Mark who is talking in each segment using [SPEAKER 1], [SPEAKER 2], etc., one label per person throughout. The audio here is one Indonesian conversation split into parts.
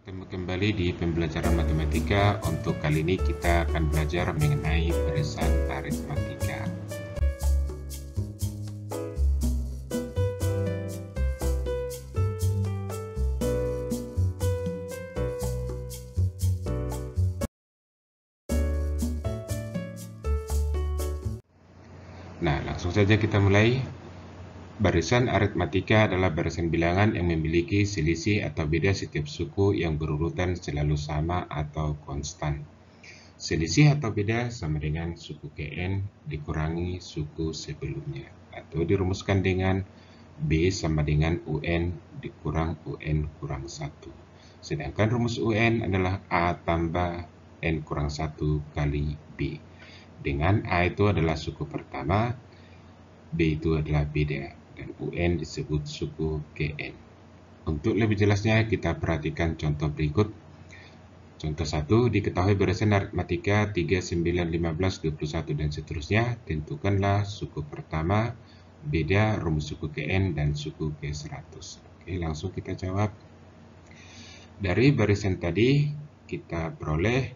[SPEAKER 1] Bertemu kembali di pembelajaran matematika. Untuk kali ini kita akan belajar mengenai barisan aritmatika. Nah, langsung saja kita mulai. Barisan aritmatika adalah barisan bilangan yang memiliki selisih atau beda setiap suku yang berurutan selalu sama atau konstan. Selisih atau beda sama dengan suku Kn dikurangi suku sebelumnya, atau dirumuskan dengan B sama dengan UN dikurang UN kurang 1. Sedangkan rumus UN adalah A tambah N kurang 1 kali B. Dengan A itu adalah suku pertama, B itu adalah beda, dan UN disebut suku Kn. Untuk lebih jelasnya kita perhatikan contoh berikut. Contoh 1, diketahui barisan aritmatika 3, 9, 15, 21 dan seterusnya. Tentukanlah suku pertama, beda, rumus suku Kn dan suku K100. Oke, langsung kita jawab. Dari barisan tadi kita peroleh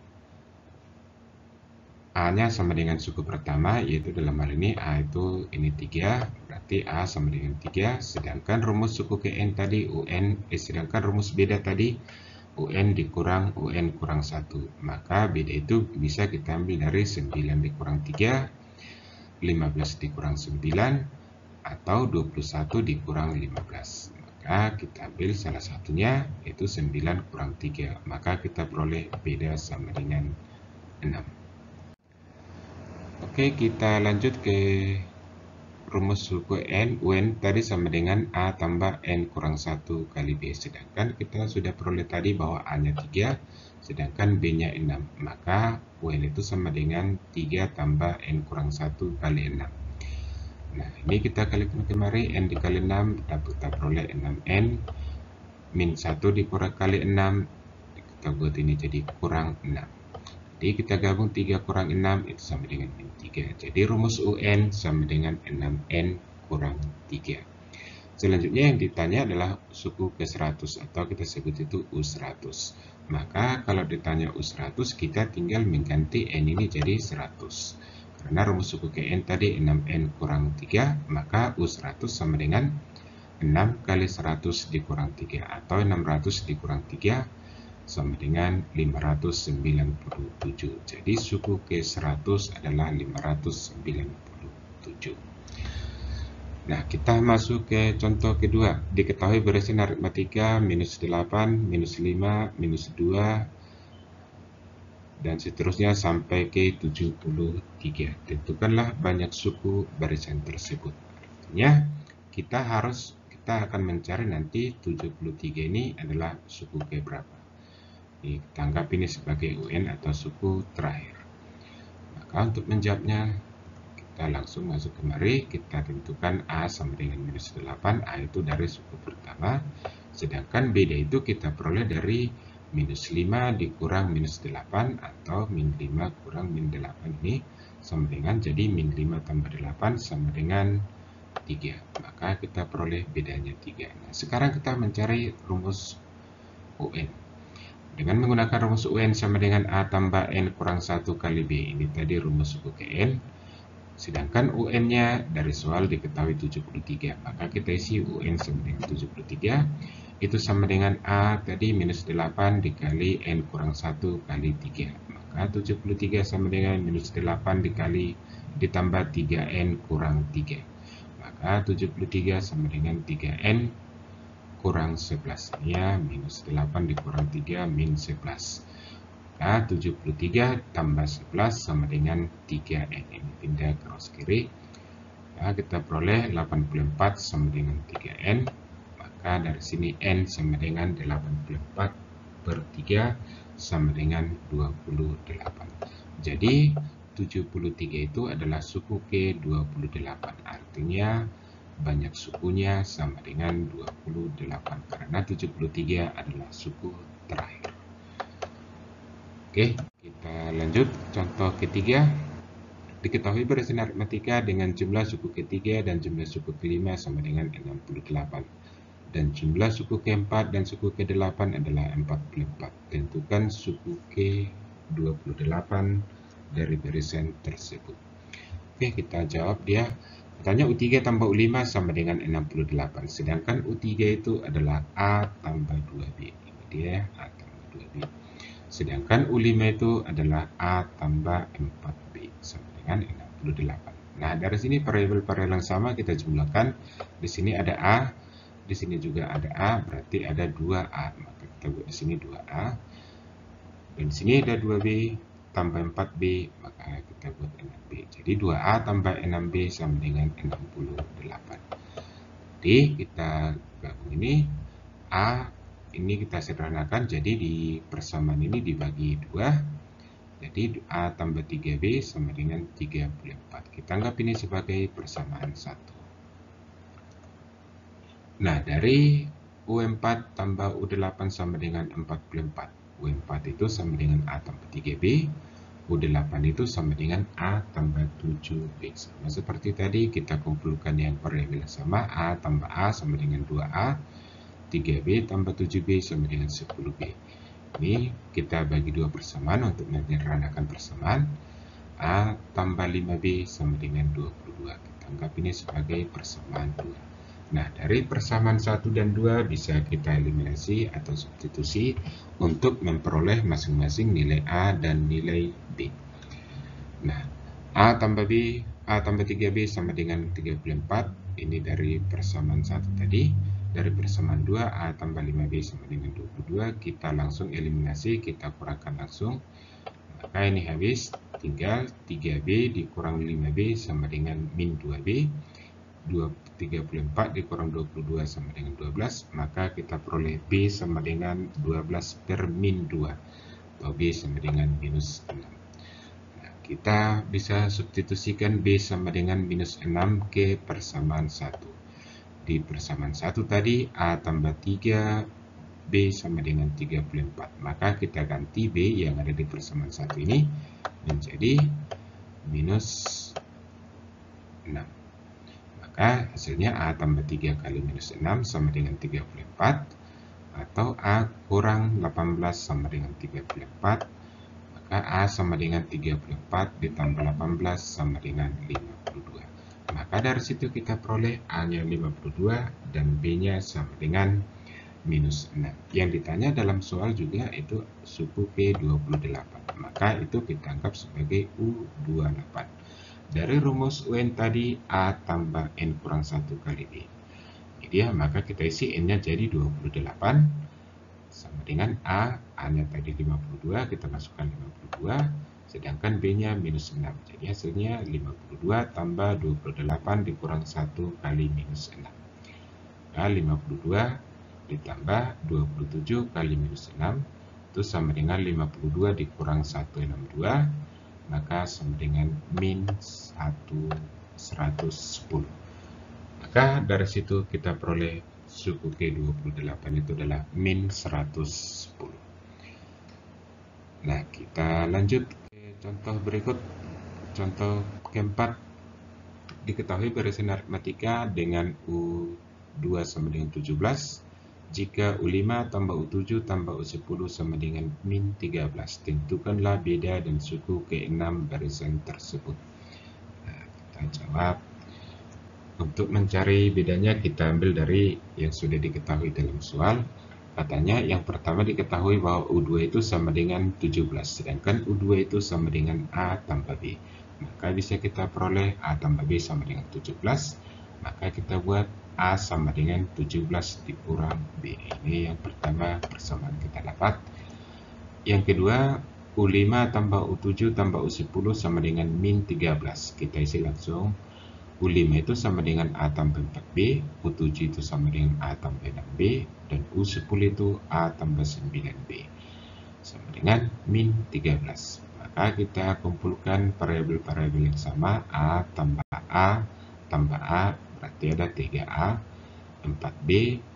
[SPEAKER 1] A-nya sama dengan suku pertama, yaitu dalam hal ini A itu ini 3, berarti A sama dengan 3. Sedangkan rumus suku Kn tadi sedangkan rumus beda tadi UN dikurang UN kurang 1. Maka beda itu bisa kita ambil dari 9 dikurang 3, 15 dikurang 9, atau 21 dikurang 15. Maka kita ambil salah satunya, yaitu 9 kurang 3. Maka kita peroleh beda sama dengan 6. Oke, kita lanjut ke rumus suku N. UN tadi sama dengan A tambah N kurang 1 kali B. Sedangkan kita sudah peroleh tadi bahwa A-nya 3, sedangkan B-nya 6. Maka UN itu sama dengan 3 tambah N kurang 1 kali 6. Nah, ini kita kalikan kemari. N dikali 6, kita peroleh 6N. Min 1 dikurang kali 6, kita buat ini jadi kurang 6. Jadi kita gabung 3 kurang 6 itu sama dengan min 3. Jadi rumus UN sama dengan 6N kurang 3. Selanjutnya yang ditanya adalah suku ke-100 atau kita sebut itu U100. Maka kalau ditanya U100 kita tinggal mengganti N ini jadi 100. Karena rumus suku KN tadi 6N kurang 3, maka U100 sama dengan 6 kali 100 dikurang 3 atau 600 dikurang 3 sama dengan 597. Jadi suku K100 adalah 597. Nah, kita masuk ke contoh kedua. Diketahui barisan aritmatika minus 8, minus 5, minus 2, dan seterusnya sampai ke 73. Tentukanlah banyak suku barisan tersebut. Artinya, kita akan mencari nanti 73 ini adalah suku ke berapa. Kita anggap ini sebagai UN atau suku terakhir. Maka untuk menjawabnya kita langsung masuk kemari. Kita tentukan A sama dengan minus 8. A itu dari suku pertama. Sedangkan beda itu kita peroleh dari minus 5 dikurang minus 8 atau min 5 kurang min 8 ini sama dengan, jadi min 5 tambah 8 sama dengan 3. Maka kita peroleh bedanya 3. Nah, sekarang kita mencari rumus UN. Dengan menggunakan rumus UN sama dengan A tambah N kurang 1 kali B. Ini tadi rumus suku Kn. Sedangkan UN-nya dari soal diketahui 73. Maka kita isi UN sama dengan 73. Itu sama dengan A tadi minus 8 dikali N kurang 1 kali 3. Maka 73 sama dengan minus 8 dikali ditambah 3N kurang 3. Maka 73 sama dengan 3N kurang 11, ya, minus 8 dikurang 3 min 11. Maka 73 tambah 11 sama dengan 3N. Ini pindah cross kiri. Nah, kita peroleh 84 sama dengan 3N. Maka dari sini N sama dengan 84 per 3 sama dengan 28. Jadi 73 itu adalah suku ke-28. Artinya banyak sukunya sama dengan 28 karena 73 adalah suku terakhir. Oke, kita lanjut contoh ketiga. Diketahui barisan aritmatika dengan jumlah suku ketiga dan jumlah suku kelima sama dengan 68. Dan jumlah suku ke-4 dan suku ke-8 adalah 44. Tentukan suku ke-28 dari barisan tersebut. Oke, kita jawab dia. Katanya U3 tambah U5 sama dengan 68. Sedangkan U3 itu adalah A tambah 2B. Ini dia A tambah 2B. Sedangkan U5 itu adalah A tambah 4B sama dengan 68. Nah, dari sini variabel-variabel yang sama kita jumlahkan. Di sini ada A, di sini juga ada A, berarti ada 2A. Maka kita buat di sini 2A. Dan di sini ada 2B tambah 4B, maka kita buat 6B. Jadi 2A tambah 6B sama dengan 68. Jadi kita gabung ini, A ini kita sederhanakan, jadi di persamaan ini dibagi 2. Jadi A tambah 3B sama dengan 34. Kita anggap ini sebagai persamaan 1. Nah, dari U4 tambah U8 sama dengan 44. U4 itu sama dengan A tambah 3B. U8 itu sama dengan A tambah 7B. Sama seperti tadi, kita kumpulkan yang variabel sama. A tambah A sama dengan 2A. 3B tambah 7B sama dengan 10B. Ini kita bagi 2 persamaan untuk menyederhanakan persamaan. A tambah 5B sama dengan 22. Kita anggap ini sebagai persamaan 2. Nah, dari persamaan 1 dan 2 bisa kita eliminasi atau substitusi untuk memperoleh masing-masing nilai A dan nilai B. Nah, A tambah 3B sama dengan 34. Ini dari persamaan 1 tadi. Dari persamaan 2, A tambah 5B sama dengan 22. Kita langsung eliminasi, kita kurangkan langsung. Maka ini habis, tinggal 3B dikurang 5B sama dengan min 2B. 34 dikurang 22 sama dengan 12. Maka kita peroleh B sama dengan 12 per min 2. Atau B sama dengan minus 6. Nah, kita bisa substitusikan B sama dengan minus 6 ke persamaan 1. Di persamaan 1 tadi, A tambah 3B sama dengan 34. Maka kita ganti B yang ada di persamaan 1 ini menjadi minus 6. Maka hasilnya A tambah 3 kali minus 6 sama dengan 34. Atau A kurang 18 sama dengan 34. Maka A sama dengan 34 ditambah 18 sama dengan 52. Maka dari situ kita peroleh A-nya 52 dan B-nya sama dengan minus 6. Yang ditanya dalam soal juga itu suku ke-28. Maka itu kita anggap sebagai U28. Dari rumus UN tadi A tambah N kurang 1 kali B. Jadi ya, maka kita isi N-nya jadi 28 sama dengan A-nya tadi 52, kita masukkan 52. Sedangkan B-nya minus 6. Jadi hasilnya 52 tambah 28 dikurang 1 kali minus 6. Nah, 52 ditambah 27 kali minus 6. Itu sama dengan 52 dikurang 162. Maka sama dengan min 110. Maka dari situ kita peroleh suku ke-28 itu adalah min 110. Nah, kita lanjut. Contoh berikut, contoh keempat, diketahui barisan aritmatika dengan U2 sama dengan 17, jika U5 tambah U7 tambah U10 sama dengan min 13. Tentukanlah beda dan suku ke-6 barisan tersebut. Nah, kita jawab. Untuk mencari bedanya kita ambil dari yang sudah diketahui dalam soal. Katanya yang pertama diketahui bahwa U2 itu sama dengan 17, sedangkan U2 itu sama dengan A tambah B. Maka bisa kita peroleh A tambah B sama dengan 17, maka kita buat A sama dengan 17 dikurang B. Ini yang pertama persamaan kita dapat. Yang kedua, U5 tambah U7 tambah U10 sama dengan min 13. Kita isi langsung. U5 itu sama dengan A tambah 4B, U7 itu sama dengan A tambah 6B, dan U10 itu A tambah 9B. Sama dengan min 13. Maka kita kumpulkan variabel-variabel yang sama, A tambah A tambah A, berarti ada 3A, 4B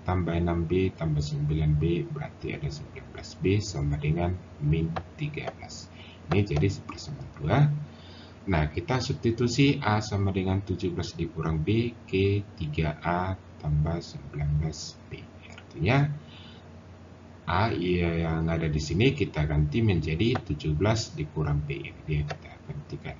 [SPEAKER 1] tambah 6B tambah 9B, berarti ada 19B, sama dengan min 13. Ini jadi persamaan 2. Nah, kita substitusi A sama dengan 17 dikurang B ke 3A tambah 19B. Artinya A yang ada di sini kita ganti menjadi 17 dikurang B. Ini dia kita gantikan.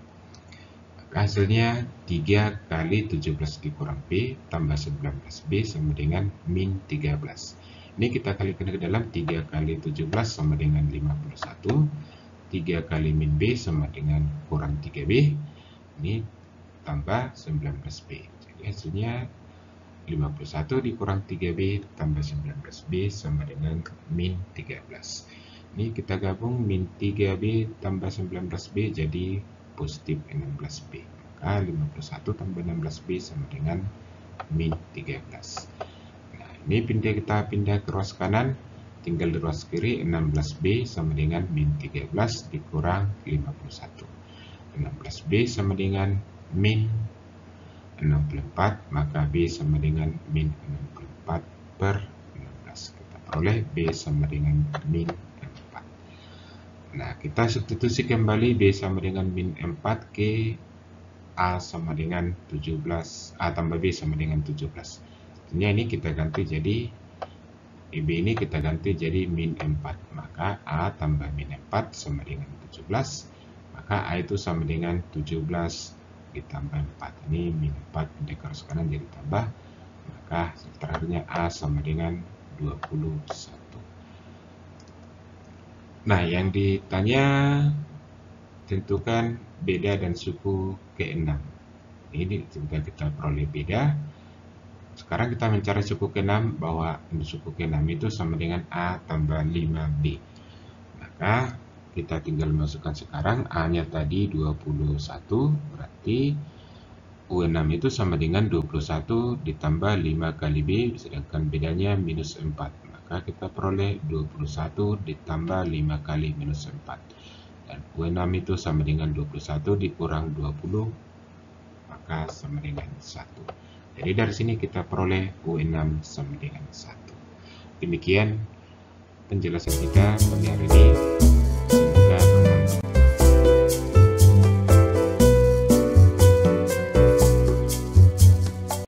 [SPEAKER 1] Maka hasilnya 3 kali 17 dikurang B tambah 19B sama dengan min 13. Ini kita kalikan ke dalam, 3 kali 17 sama dengan 51. 3 kali min B sama dengan kurang 3B. Ini tambah 19B. Jadi hasilnya 51 dikurang 3B tambah 19B sama dengan min 13. Ini kita gabung, min 3B tambah 19B jadi positif 16B. Maka 51 tambah 16B sama dengan min 13. Nah, ini kita pindah ke ruas kanan. Tinggal di ruas kiri, 16B sama dengan min 13 dikurang 51. 16B sama dengan min 64, maka B sama dengan min 64 per 16. Kita peroleh B sama dengan min 4. Nah, kita substitusi kembali B sama dengan min 4 ke A sama dengan 17, A tambah B sama dengan 17. Artinya ini kita ganti jadi B ini kita ganti jadi min 4. Maka A tambah min 4 sama dengan 17. Maka A itu sama dengan 17 ditambah 4. Ini min 4 pindah ke arah kanan jadi tambah. Maka terakhirnya A sama dengan 21. Nah, yang ditanya tentukan beda dan suku ke-6. Ini sudah kita peroleh beda. Sekarang kita mencari suku ke-6, bahwa suku ke-6 itu sama dengan A tambah 5B. Maka kita tinggal masukkan sekarang A-nya tadi 21, berarti U6 itu sama dengan 21 ditambah 5 kali B, sedangkan bedanya minus 4. Maka kita peroleh 21 ditambah 5 kali minus 4. Dan U6 itu sama dengan 21 dikurang 20, maka sama dengan 1. Jadi dari sini kita peroleh U6 sama dengan 1. Demikian penjelasan kita pada hari ini.